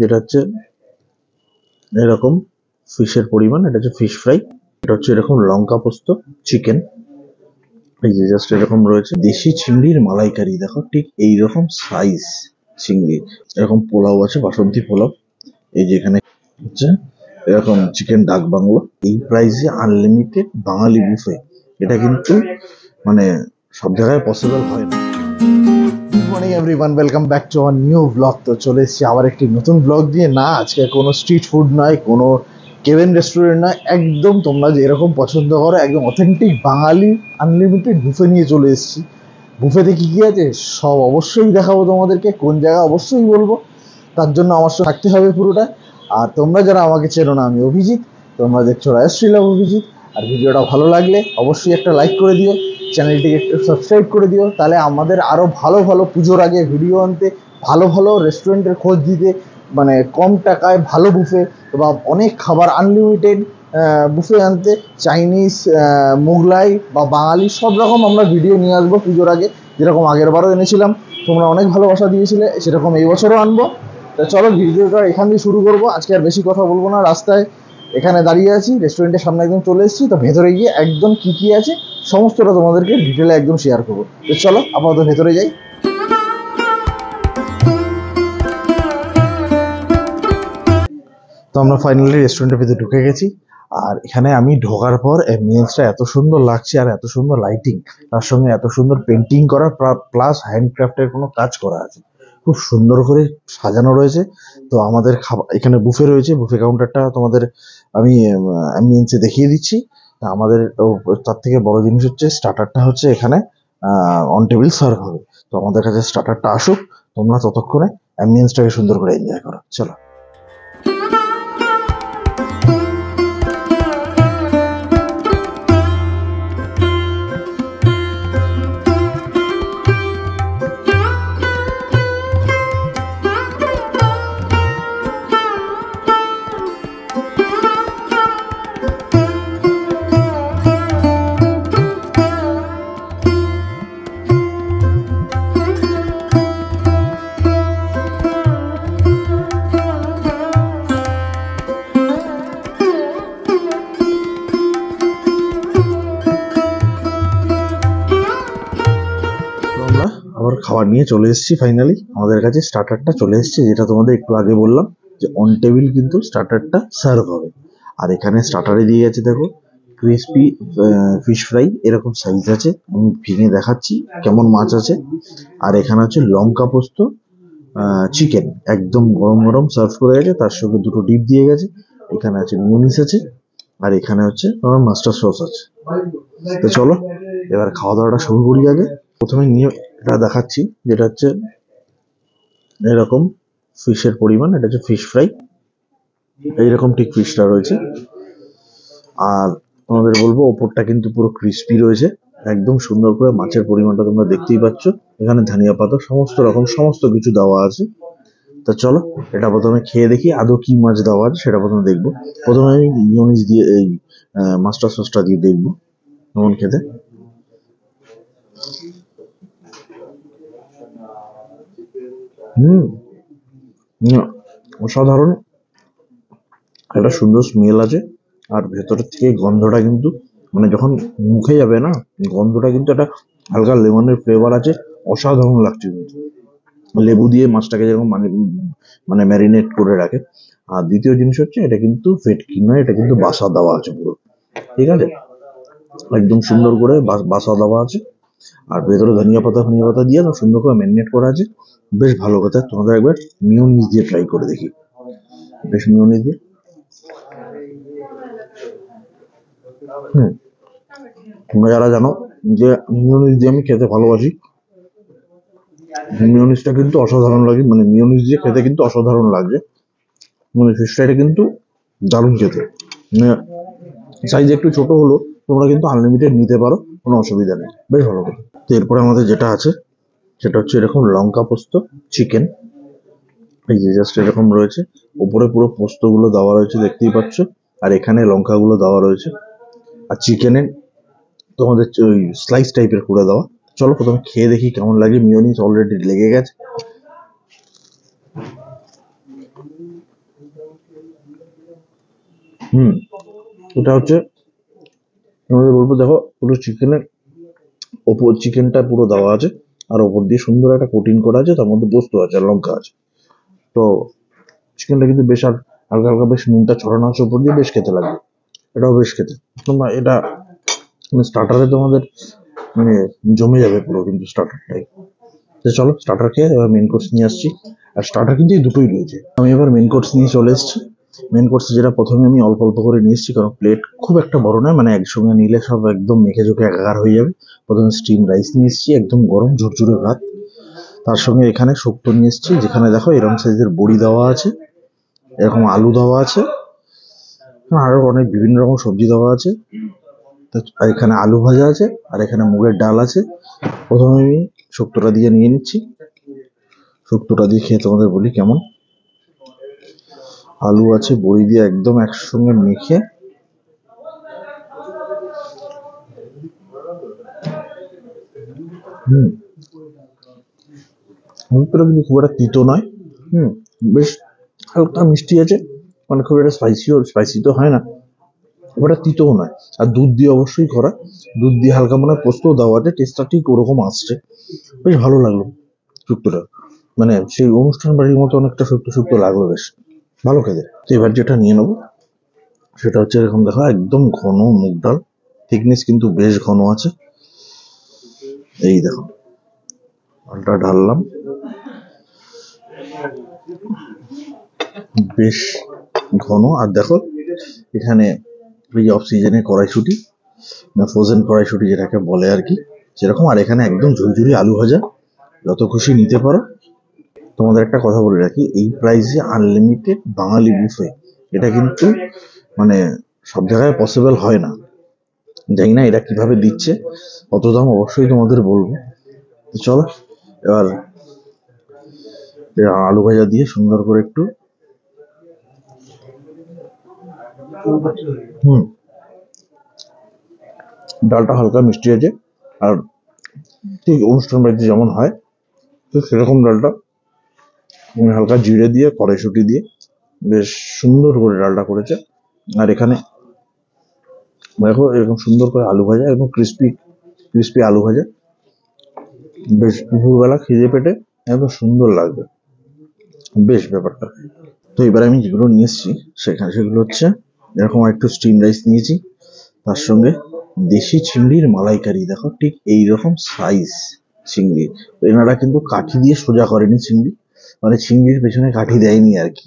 যেটা হচ্ছে এরকম ফিশের পরিমাণ, এটা হচ্ছে ফিশ ফ্রাই, এটা হচ্ছে এরকম লঙ্কা পোস্ত চিকেন, এই যে জাস্ট এরকম রয়েছে দেশি চিংড়ির মালাইকারি, দেখো ঠিক এইরকম সাইজ চিংড়ি, এরকম পোলাও আছে বাসন্তী পোলাও, এই যে এখানে হচ্ছে এরকম চিকেন ডাক বাংলো, এই প্রাইসে আনলিমিটেড বাঙালি বুফে, এটা কিন্তু মানে সব জায়গায় পসিবল হয় না। Good morning everyone, welcome back to our new blog. তো চলে এসেছি আবার একটি নতুন ব্লগ দিয়ে। না, আজকে কোনো স্ট্রিট ফুড নয়, কোনো কেভেন রেস্টুরেন্ট নয়, একদম তোমরা যে এরকম পছন্দ করো একদম অথেন্টিক বাঙালি আনলিমিটেড বুফে নিয়ে চলে এসেছি। বুফেতে কী কী আছে সব অবশ্যই দেখাবো তোমাদেরকে, কোন জায়গা অবশ্যই বলবো, তার জন্য আমার সাথে থাকতে হবে পুরোটা। আর তোমরা যারা আমাকে চেনো না, আমি অভিজিৎ, তোমরা দেখছো রাজশ্রী লাভ অভিজিৎ। আর ভিডিওটা ভালো লাগলে অবশ্যই একটা লাইক করে দিও, চ্যানেলটিকে একটু সাবস্ক্রাইব করে দিও, তাহলে আমাদের আরও ভালো ভালো পুজোর আগে ভিডিও আনতে, ভালো ভালো রেস্টুরেন্টের খোঁজ দিতে, মানে কম টাকায় ভালো বুফে বা অনেক খাবার আনলিমিটেড বুফে আনতে, চাইনিজ, মোগলাই বা বাঙালি সব রকম আমরা ভিডিও নিয়ে আসবো পুজোর আগে। যেরকম আগের বারও এনেছিলাম, তোমরা অনেক ভালোবাসা দিয়েছিলে, সেরকম এই বছরও আনবো। তো চলো ভিডিওটা এখান দিয়ে শুরু করবো। আজকে আর বেশি কথা বলবো না, রাস্তায় এখানে দাঁড়িয়ে আছি, রেস্টুরেন্টের সামনে একদম চলে এসেছি। তো ভেতরে গিয়ে একদম কী কী আছে সমস্তটা তোমাদেরকে ডিটেলে একদম শেয়ার করবো। তো চলো আপাতত ভেতরে যাই। তো আমরা ফাইনালি রেস্টুরেন্টের ভিতরে ঢুকে গেছি। আর এখানে আমি ঢোকার পর অ্যাম্বিয়েন্সটা এত সুন্দর লাগছে, আর এত সুন্দর লাইটিং, তার সঙ্গে এত সুন্দর পেন্টিং করা প্লাস হ্যান্ডক্রাফটের কোনো কাজ করা আছে, খুব সুন্দর করে সাজানো রয়েছে। তো আমাদের খাবার এখানে বুফে রয়েছে, বুফে কাউন্টারটা তোমাদের আমি অ্যাম্বিয়েন্সে দেখিয়ে দিচ্ছি। তা আমাদের তার থেকে বড় জিনিস হচ্ছে স্টার্টারটা হচ্ছে এখানে অন টেবিল সার্ভ হবে। তো আমাদের কাছে স্টার্টারটা আসুক, তোমরা ততক্ষণে অ্যাম্বিয়েন্সটাকে সুন্দর করে এনজয় করো। চলো। আবার খাবার নিয়ে চলে এসেছি, ফাইনালি আমাদের কাছে স্টার্টারটা চলে এসেছে, যেটা তোমাদের একটু আগে বললাম যে অন টেবিল কিন্তু স্টার্টারটা সার্ভ হবে। আর এখানে স্টার্টারে দিয়ে গেছে দেখো ক্রিসপি ফিশ ফ্রাই, এরকম সাইজ আছে, আমি ভেঙে দেখাচ্ছি কেমন মাছ আছে। আর এখানে হচ্ছে লঙ্কা পোস্ত চিকেন, একদম গরম গরম সার্ভ করে গেছে, তার সঙ্গে দুটো ডিপ দিয়ে গেছে। এখানে আছে মিউনিস আছে, আর এখানে হচ্ছে আমার মাস্টার সস আছে। তো চলো এবার খাওয়া দাওয়াটা শুরু করি। আগে প্রথমে নিয়ে এটা দেখাচ্ছি, যেটা হচ্ছে এরকম ফিশের পরিমাণ, এটা হচ্ছে ফিশ ফ্রাই, এইরকম ঠিক ফিশটা রয়েছে। আর তোমাদের বলবো ওপরটা কিন্তু পুরো ক্রিস্পি রয়েছে, একদম সুন্দর করে মাছের পরিমাণটা তোমরা দেখতেই পাচ্ছ। এখানে ধনিয়া পাতা সমস্ত রকম সমস্ত কিছু দেওয়া আছে। তা চলো এটা প্রথমে খেয়ে দেখি আদৌ কি মাছ দেওয়া আছে, সেটা প্রথমে দেখবো। প্রথমে আমি মিওনিজ দিয়ে এই মাস্টার সসটা দিয়ে দেখবো কেমন খেতে। হুম, অসাধারণ একটা সুন্দর স্মেল আছে। আর ভেতরের থেকে গন্ধটা কিন্তু মানে যখন মুখে যাবে না, গন্ধটা কিন্তু একটা হালকা লেমনের ফ্লেভার আছে, অসাধারণ লাগছে কিন্তু। লেবু দিয়ে মাছটাকে যেরকম মানে মানে ম্যারিনেট করে রাখে। আর দ্বিতীয় জিনিস হচ্ছে এটা কিন্তু ভেটকি নয়, এটা কিন্তু বাসা দেওয়া আছে পুরো, ঠিক আছে, একদম সুন্দর করে বাসা দেওয়া আছে। আর ভেতরে ধনিয়া পাতা দিয়ে সুন্দর করে ম্যারিনেট করা আছে। বেশ ভালো কথা, তোমাদের একবার মিওনিজ দিয়ে ট্রাই করে দেখি। বেশ মিওনিজ দিয়ে তোমরা যারা জানো যে মিওনিজ দিয়ে আমি খেতে ভালোবাসি, মিওনিজটা কিন্তু অসাধারণ লাগে, মানে মিওনিজ দিয়ে খেতে কিন্তু অসাধারণ লাগছে। মানে ফিশ ফ্রাইটা কিন্তু দারুণ খেতে, মানে সাইজ একটু ছোট হলো, তোমরা কিন্তু আনলিমিটেড নিতে পারো, কোনো অসুবিধা নেই, বেশ ভালো কথা। তো এরপরে আমাদের যেটা আছে সেটা হচ্ছে এরকম লঙ্কা পোস্ত চিকেন, এই যে জাস্ট এরকম রয়েছে, উপরে পুরো পোস্তগুলো দেওয়া রয়েছে দেখতেই পাচ্ছ, আর এখানে লঙ্কাগুলো দেওয়া রয়েছে। আর চিকেনের তোমাদের ওই স্লাইস টাইপের করে দেওয়া। চলো প্রথমে খেয়ে দেখি কেমন লাগে, মিওনিজ অলরেডি লেগে গেছে। হুম, এটা হচ্ছে তোমাদের বলবো, দেখো পুরো চিকেনের ওপর চিকেনটা পুরো দেওয়া আছে, আর ওপর দিয়ে সুন্দর একটা কোটিং করা আছে, তার মধ্যে পোস্ত আছে আর লঙ্কা আছে। তো চিকেনটা কিন্তু বেশ, আর হালকা হালকা বেশ নুনটা ছড়ানো আছে উপর দিয়ে, বেশ খেতে লাগবে। এটাও বেশ খেতে, তোমরা এটা স্টার্টারে তোমাদের মানে জমে যাবে পুরো কিন্তু স্টার্টারটাই। তো চলো স্টার্টার খেয়ে এবার মেন কোর্স নিয়ে আসছি। আর স্টার্টার কিন্তু এই দুটোই রয়েছে। আমি এবার মেন কোর্স নিয়ে চলে এসেছি। মেন কোর্সে যেটা প্রথমে আমি অল্প অল্প করে নিয়ে এসেছি, কারণ প্লেট খুব একটা বড় নয়, মানে একসঙ্গে নিলে সব একদম মেখে ঝুঁকে একাকার হয়ে যাবে। প্রথমে স্টিম রাইস নিয়ে এসেছি, একদম গরম ঝুরঝুরে ভাত। তার সঙ্গে এখানে শুক্তো নিয়ে এসেছি, যেখানে দেখো এরকম সাইজের বড়ি দেওয়া আছে, এরকম আলু দেওয়া আছে, আরো অনেক বিভিন্ন রকম সবজি দেওয়া আছে। আর এখানে আলু ভাজা আছে, আর এখানে মুগের ডাল আছে। প্রথমে আমি শুক্তোটা দিয়ে নিয়ে নিচ্ছি। শুক্তোটা দিয়ে খেয়ে তোমাদের বলি কেমন। আলু আছে, বড়ি দিয়ে একদম একসঙ্গে মেখে, হুম, শুক্তোটা কিন্তু খুব একটা তিতো নয়। হুম, বেশ হালকা মিষ্টি আছে, মানে খুব একটা স্পাইসি তো হয় না, ওটা তিতও নয়। আর দুধ দিয়ে অবশ্যই করা, দুধ দিয়ে হালকা মনে হয় পোস্তও দেওয়া আছে, টেস্টটা ঠিক ওরকম আসছে। বেশ ভালো লাগলো শুক্তোটা, মানে সেই অনুষ্ঠান বাড়ির মতো অনেকটা শুক্তো শুক্তো লাগলো, বেশ ভালো খেতে। তো এবার যেটা নিয়ে নেবো সেটা হচ্ছে এরকম, দেখো একদম ঘন মুগ ডাল, থিকনেস কিন্তু বেশ ঘন আছে। এই দেখো ডালটা ঢাললাম, বেশ ঘন। আর দেখো এখানে ওই যে অফ সিজনে কড়াইশুটি, না ফ্রোজেন কড়াইশুটি যেটাকে বলে আর কি, সেরকম। আর এখানে একদম ঝুরঝুরি আলু ভাজা, যত খুশি নিতে পারো। তোমাদের একটা কথা বলে রাখি, এই প্রাইসে আনলিমিটেড বাঙালি বুফে, এটা কিন্তু মানে সব জায়গায় পসিবল হয় না। জানি না এরা কিভাবে দিচ্ছে, অত দাম অবশ্যই তোমাদের বলবো। তো চলো এবার আলু ভাজা দিয়ে সুন্দর করে একটু, হুম, ডালটা হালকা মিষ্টি আছে। আর ঠিক অনুষ্ঠান বাড়িতে যেমন হয়, তো সেরকম ডালটা হালকা জিরে দিয়ে কড়াইশুটি দিয়ে বেশ সুন্দর করে ডালটা করেছে। আর এখানে দেখো এরকম সুন্দর করে আলু ভাজা, একদম ক্রিস্পি ক্রিস্পি আলু ভাজা, বেশ দুপুরবেলা খিদে পেটে একদম সুন্দর লাগবে বেশ ব্যাপারটা। তো এবার আমি যেগুলো নিয়ে এসেছি সেগুলো হচ্ছে এরকম একটু স্টিম রাইস নিয়েছি, তার সঙ্গে দেশি চিংড়ির মালাইকারি, দেখো ঠিক এইরকম সাইজ চিংড়ি। এনারা কিন্তু কাঠি দিয়ে সোজা করেনি চিংড়ি, মানে চিংড়ির পেছনে কাঠি দেয়নি আর কি।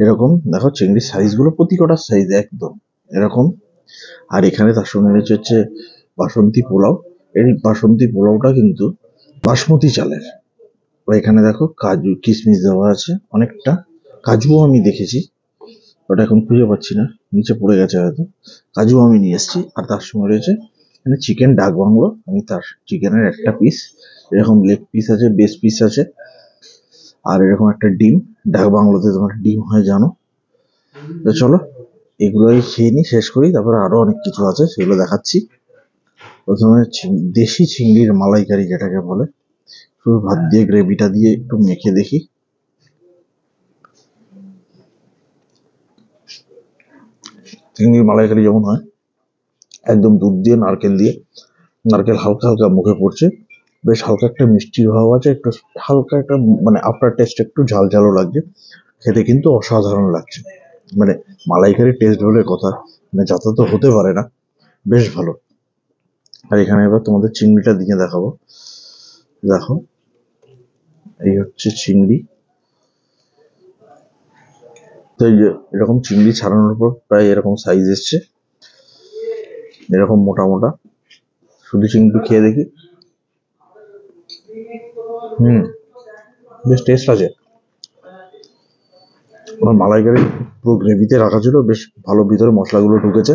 এরকম দেখো চিংড়ির সাইজগুলো প্রতি কটার সাইজ একদম এরকম। আর এখানে তার সঙ্গে রয়েছে হচ্ছে বাসন্তী পোলাও। এই বাসন্তী পোলাওটা কিন্তু বাসমতি চালের। আর এখানে দেখো কাজু কিশমিশ দেওয়া আছে অনেকটা, কাজুও আমি দেখেছি, ওটা এখন খুঁজে পাচ্ছি না, নিচে পড়ে গেছে হয়তো। কাজু আমি নিয়ে এসেছি। আর তার সঙ্গে রয়েছে এখানে চিকেন ডাক বাংলো, আমি তার চিকেনের একটা পিস, এরকম লেগ পিস আছে, বেস পিস আছে, আর এরকম একটা ডিম। ডাক বাংলোতে তোমার ডিম হয় জানো। তো চলো এগুলোই খেয়ে নিই, শেষ করি, তারপরে আরো অনেক কিছু আছে সেগুলো দেখাচ্ছি। প্রথমে দেশি চিংড়ির মালাইকারি যেটাকে বলে, শুধু ভাত দিয়ে গ্রেভিটা দিয়ে একটু মেখে দেখি। চিংড়ির মালাইকারি যেমন হয় একদম দুধ দিয়ে নারকেল দিয়ে, নারকেল হালকা হালকা মুখে পড়ছে, বেশ হালকা একটা মিষ্টির ভাব আছে, একটু হালকা একটা মানে আফটার টেস্ট একটু ঝাল ঝালও লাগছে, খেতে কিন্তু অসাধারণ লাগছে। মানে মালাইকারি টেস্ট বলে কথা, মানে যাতা তো হতে পারে না, বেশ ভালো। আর এখানে এবার তোমাদের চিংড়িটা দিয়ে দেখাবো। দেখো এই হচ্ছে চিংড়ি। তো এই যে এরকম চিংড়ি ছাড়ানোর পর প্রায় এরকম সাইজ এসছে, এরকম মোটা মোটা। শুধু চিংড়ি খেয়ে দেখি, হুম, বেশ টেস্ট আছে। আমার মালাইকারি পুরো গ্রেভিতে রাখা ছিল, বেশ ভালো ভিতরে মশলাগুলো ঢুকেছে।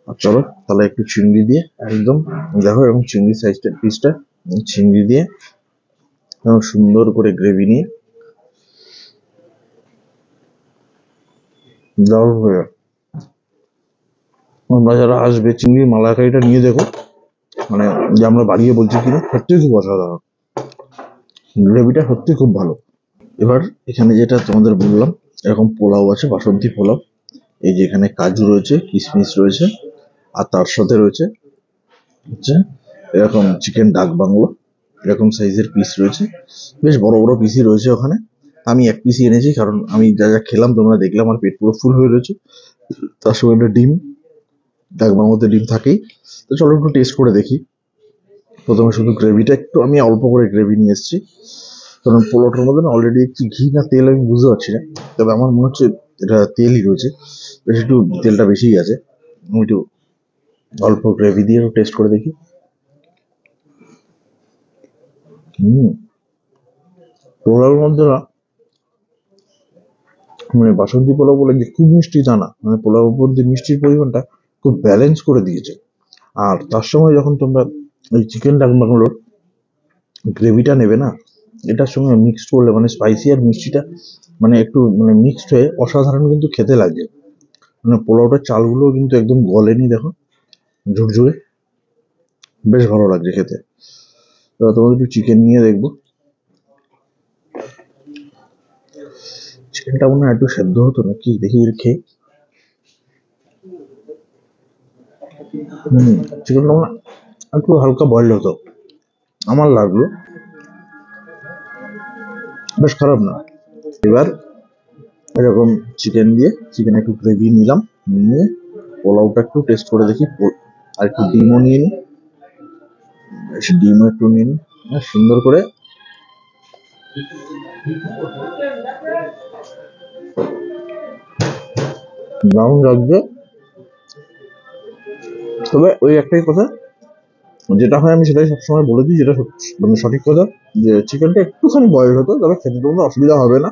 আর চলো তাহলে একটু চিংড়ি দিয়ে একদম, দেখো এরকম চিংড়ি সাইজটা পিসটা, চিংড়ি দিয়ে সুন্দর করে গ্রেভি নিয়ে দারুণ হয়ে যায়। তোমরা যারা আসবে চিংড়ির মালাইকারিটা নিয়ে দেখো, মানে যে আমরা বাড়িয়ে বলছি কিনা, সত্যি খুব অসাধারণ, গ্রেভিটা সত্যি খুব ভালো। এবার এখানে যেটা তোমাদের বললাম, এরকম পোলাও আছে, বাসন্তী পোলাও। এই যে এখানে কাজু রয়েছে, কিশমিশ রয়েছে, আর তার সাথে রয়েছে হচ্ছে এরকম চিকেন ডাক বাংলো, এরকম সাইজের পিস রয়েছে, বেশ বড় বড় পিসই রয়েছে ওখানে। আমি এক পিসই এনেছি, কারণ আমি যা যা খেলাম তোমরা দেখলাম, আমার পেট পুরো ফুল হয়ে রয়েছে। তার সঙ্গে একটা ডিম, ডাক বাংলোতে ডিম থাকেই। তো চলো একটু টেস্ট করে দেখি। প্রথমে শুধু গ্রেভিটা একটু, আমি অল্প করে গ্রেভি নিয়ে এসেছি, কারণ পোলাওটার মধ্যে না অলরেডি একটু ঘি না তেল আমি বুঝতে পারছি না, তবে আমার মনে হচ্ছে এটা তেলই রয়েছে, বেশ একটু তেলটা বেশিই আছে। আমি একটু অল্প গ্রেভি দিয়ে একটু টেস্ট করে দেখি। পোলাওর মধ্যে না, মানে বাসন্তী পোলাও বলে যে খুব মিষ্টি তা না, মানে পোলাওর মধ্যে মিষ্টির পরিমাণটা খুব ব্যালেন্স করে দিয়েছে। আর তার সঙ্গে যখন তোমরা ওই চিকেন ডাক বাংলোর গ্রেভিটা নেবে না, এটার সঙ্গে মিক্সড করলে মানে স্পাইসি আর মিষ্টিটা মানে একটু মানে মিক্সড হয়ে অসাধারণ কিন্তু খেতে লাগে। মানে পোলাওটার চালগুলো কিন্তু একদম গলেনি, দেখো ঝুরঝুরে, বেশ ভালো লাগছে খেতে। এবার তোমাদের একটু চিকেন নিয়ে দেখবো। চিকেনটা মনে হয় একটু সেদ্ধ হতো নাকি, দেখি খেয়ে। চিকেনটা মনে হয় একটু হালকা বয়েল হতো, আমার লাগলো, বেশ খারাপ না। এবার এরকম চিকেন দিয়ে চিকেন একটু গ্রেভি নিলাম, নিয়ে পোলাওটা একটু টেস্ট করে দেখি। আর একটু ডিমও নিয়ে নিই, ডিমও একটু নিয়ে নিই সুন্দর করে। দারুণ লাগছে। তবে ওই একটাই কথা, যেটা হয় আমি সেটাই সবসময় বলে দিই, যেটা মানে সঠিক কথা, যে চিকেনটা একটুখানি বয়েল হতো, তবে খেতে তোমাদের অসুবিধা হবে না।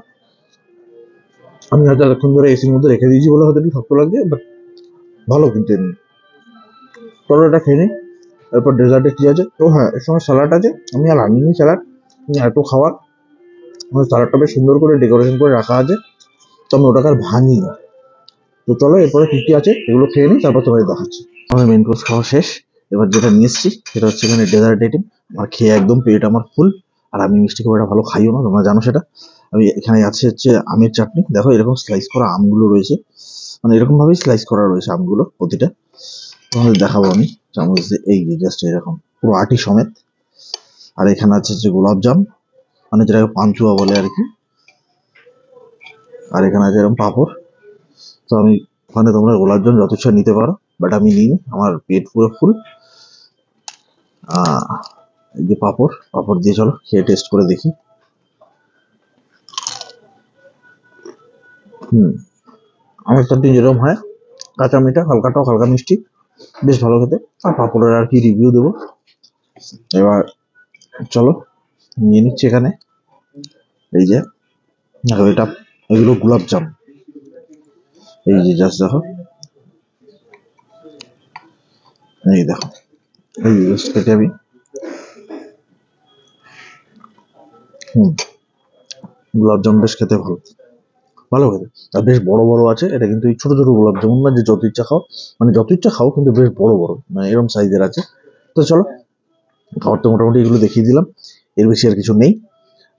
আমি হয়তো এতক্ষণ ধরে এসির মধ্যে রেখে দিয়েছি বলে হয়তো একটু শক্ত লাগছে, বাট ভালো কিন্তু এমনি। চলো এটা খেয়ে নিই। এরপর ডেজার্টে কি আছে, তো হ্যাঁ এর সঙ্গে স্যালাড আছে, আমি আর আনিনি স্যালাড, এত খাওয়ার স্যালাডটা বেশ সুন্দর করে ডেকোরেশন করে রাখা আছে, তো আমি ওটাকে আর ভাঙি না। তো চলো এরপরে কি কি আছে এগুলো খেয়ে নিই, তারপর তোমাদের দেখাচ্ছি। আমার মেন কোর্স খাওয়া শেষ, এবার যেটা নিয়ে এসেছি সেটা হচ্ছে এখানে ডেজার্ট আইটেম। আমার খেয়ে একদম পেট আমার ফুল, আর আমি মিষ্টি খুব একটা ভালো খাইও না, তোমরা জানো সেটা। আমি এখানে আছে হচ্ছে আমের চাটনি, দেখো এরকম স্লাইস করা আমগুলো রয়েছে, মানে এরকম ভাবেই স্লাইস করা রয়েছে আমগুলো প্রতিটা, তোমাদের দেখাবো আমি চামচ দিয়ে, এই যে জাস্ট এরকম পুরো আটি সমেত। আর এখানে আছে হচ্ছে গোলাপ জাম, মানে যেটাকে পান্তুয়া বলে আর কি। আর এখানে আছে এরকম পাঁপড়। তো আমি ওখানে তোমরা গোলাপ জাম যত ইচ্ছা নিতে পারো, বাট আমি নিইনি, আমার পেট পুরো ফুল। এই যে পাঁপড়, পাঁপড় দিয়ে চলো খেয়ে টেস্ট করে দেখি। আমার চাটনি যেরকম হয়, কাঁচা মিঠা, হালকা টক হালকা মিষ্টি, বেশ ভালো খেতে। আর পাঁপড়ের আর কি রিভিউ দেবো। এবার চলো নিয়ে নিচ্ছি এখানে, এই যে এটা, এগুলো গোলাপ জাম, এই যে জাস্ট দেখো, এই দেখো, এই জাস্ট খেতে আমি গোলাপ জাম বেশ খেতে ভালো, ভালো খেতে। আর বেশ বড় বড় আছে, এটা কিন্তু এই ছোট ছোট গোলাপ জামুন না যে যত ইচ্ছা খাও, মানে যত ইচ্ছা খাও, কিন্তু বেশ বড় বড়, মানে এরকম সাইজের আছে। তো চলো খাবার তো মোটামুটি এগুলো দেখিয়ে দিলাম, এর বেশি আর কিছু নেই।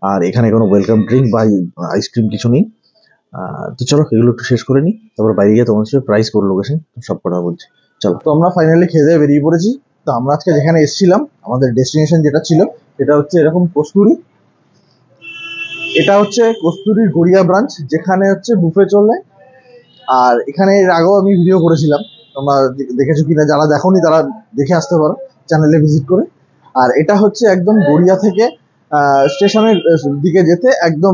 আর এখানে কোনো ওয়েলকাম ড্রিঙ্ক বা আইসক্রিম কিছু নেই। তো চলো এগুলো একটু শেষ করে নিই, তারপর বাইরে গিয়ে তোমার সাথে প্রাইস করে লোকেশন সব কথা বলছি। চলো, তো আমরা ফাইনালি খেয়ে দিয়ে বেরিয়ে পড়েছি। তো আমরা আজকে যেখানে এসেছিলাম, আমাদের ডেস্টিনেশন যেটা ছিল সেটা হচ্ছে এরকম কস্তুরি। এটা হচ্ছে কস্তুরির গড়িয়া ব্রাঞ্চ, যেখানে হচ্ছে বুফে চলে। আর এখানে এর আগেও আমি ভিডিও করেছিলাম, তোমরা দেখেছো কিনা, যারা দেখোনি তারা দেখে আসতে পারো চ্যানেলে ভিজিট করে। আর এটা হচ্ছে একদম গড়িয়া থেকে স্টেশনের দিকে যেতে একদম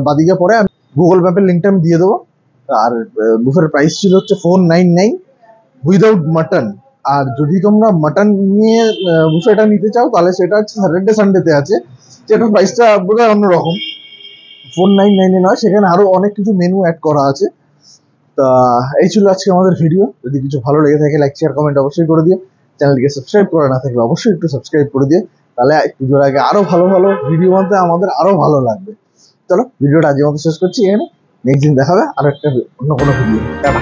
বাদিকে পড়ে। আমি গুগল ম্যাপের লিঙ্কটা আমি দিয়ে দেবো। আর বুফের প্রাইস ছিল হচ্ছে 499 উইদাউট মাটন। আর যদি তোমরা মাটন নিয়ে বুফেটা নিতে চাও, তাহলে সেটা হচ্ছে স্যাটারডে সানডেতে আছে, যেটার প্রাইসটা বোধহয় অন্যরকম, 499 নয়, সেখানে আরো অনেক কিছু মেনু অ্যাড করা আছে। তা এই ছিল আজকে আমাদের ভিডিও। যদি কিছু ভালো লেগে থাকে লাইক শেয়ার কমেন্ট অবশ্যই করে দিও। চ্যানেলকে সাবস্ক্রাইব করা না থাকলে অবশ্যই একটু সাবস্ক্রাইব করে দিও, তাহলে পুজোর আগে আরো ভালো ভালো ভিডিও বানাতে আমাদের আরো ভালো লাগবে। চলো ভিডিওটা আজকের মতো শেষ করছি এখানে, নেক্সট দিন দেখাবে আরো একটা অন্য কোনো ভিডিও। টাটা।